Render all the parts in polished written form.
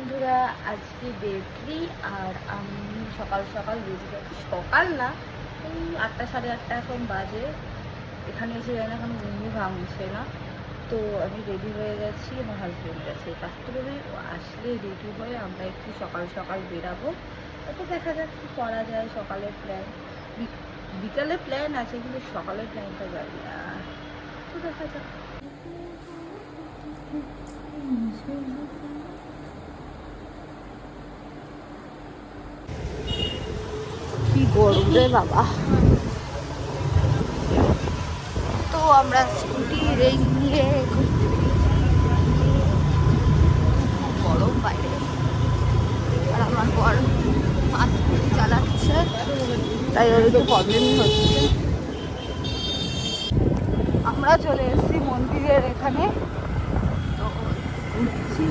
বন্ধুরা, আজকে ডে 3 আর আমি সকাল সকাল রেডি যাচ্ছি। সকাল না, এই 8টা 8:30 এখন বাজে। এখানে এসে জানি এখন ঘুমই ভাঙছে না। তো আমি রেডি হয়ে গেছি, আমার হাজব্যান্ড গেছে কাছ থেকে, ও আসলে রেডি হয়ে আমরা একটু সকাল সকাল বেরাবো। তো দেখা যাক কি করা যায়। সকালের প্ল্যান, বিকালে প্ল্যান আছে, কিন্তু সকালের প্ল্যানটা জানি না। তো দেখা যাক। কি গরম রে বাবা। তো আমরা স্কুটি নিয়ে গরম বাইরে, আর আমার বর স্কুটি চালাচ্ছে, তাই ওর একটু প্রবলেমই হচ্ছে। আমরা চলে এসেছি মন্দিরের এখানে। তো ঘুরছি,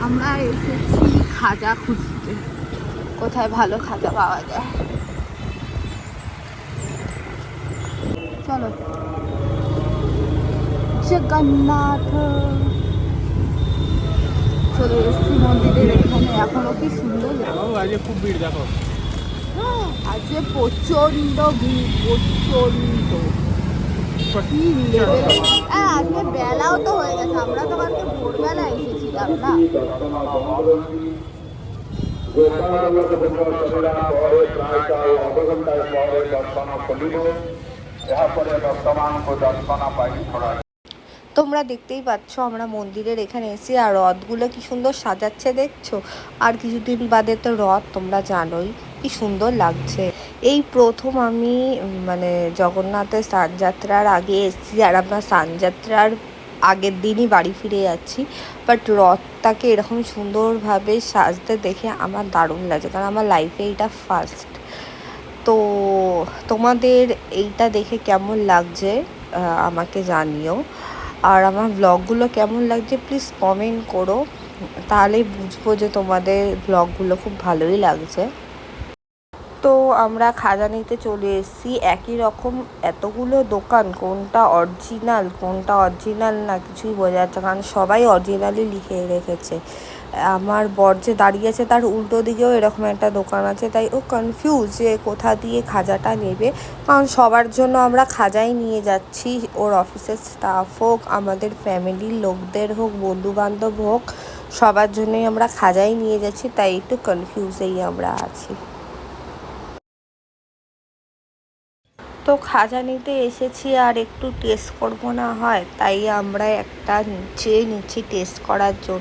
আমরা এসেছি খাজা খুঁজতে, কোথায় ভালো খাজা পাওয়া যায়। চলো। জগন্নাথ চলে এসেছি মন্দিরের এখানে। এখনো কি সুন্দর, আজকে খুব ভিড় দেখো। আজকে প্রচন্ড ভিড়, প্রচন্ড। কি লেভেলে, আজকে বেলাও তো হয়ে গেছে, আমরা তো কালকে ভোরবেলা এসেছিলাম না। তোমরা দেখতেই পাচ্ছ আমরা মন্দিরের এখানে এসে, আর রথগুলো কি সুন্দর সাজাচ্ছে দেখছো। আর কিছুদিন বাদে তো রথ, তোমরা জানোই কি সুন্দর লাগছে। এই প্রথম আমি মানে জগন্নাথের স্নানযাত্রার আগে এসেছি, আর আমরা স্নানযাত্রার আগের দিনই বাড়ি ফিরে যাচ্ছি। বাট রথটাকে এরকম সুন্দরভাবে সাজতে দেখে আমার দারুণ লাগছে, কারণ আমার লাইফে এইটা ফার্স্ট। তো তোমাদের এইটা দেখে কেমন লাগছে আমাকে জানিও। আর আমার ব্লগগুলো কেমন লাগছে প্লিজ কমেন্ট করো, তাহলেই বুঝবো যে তোমাদের ব্লগগুলো খুব ভালোই লাগছে। তো আমরা খাজা নিতে চলে এসেছি। একই রকম এতগুলো দোকান, কোনটা অরিজিনাল না কিছুই বোঝা যাচ্ছে, কারণ সবাই অরিজিনালি লিখে রেখেছে। আমার বর যে দাঁড়িয়ে আছে তার উল্টো দিকেও এরকম একটা দোকান আছে, তাই ও কনফিউজ যে কোথা দিয়ে খাজাটা নেবে। কারণ সবার জন্য আমরা খাজাই নিয়ে যাচ্ছি, ওর অফিসের স্টাফ হোক, আমাদের ফ্যামিলির লোকদের হোক, বন্ধুবান্ধব হোক, সবার জন্যই আমরা খাজাই নিয়ে যাচ্ছি, তাই একটু কনফিউজেই আমরা আছি। তো খাজা নিতে এসেছি, আর একটু টেস্ট করবো না হয়, তাই আমরা একটা নিচ্ছি টেস্ট করার জন্য।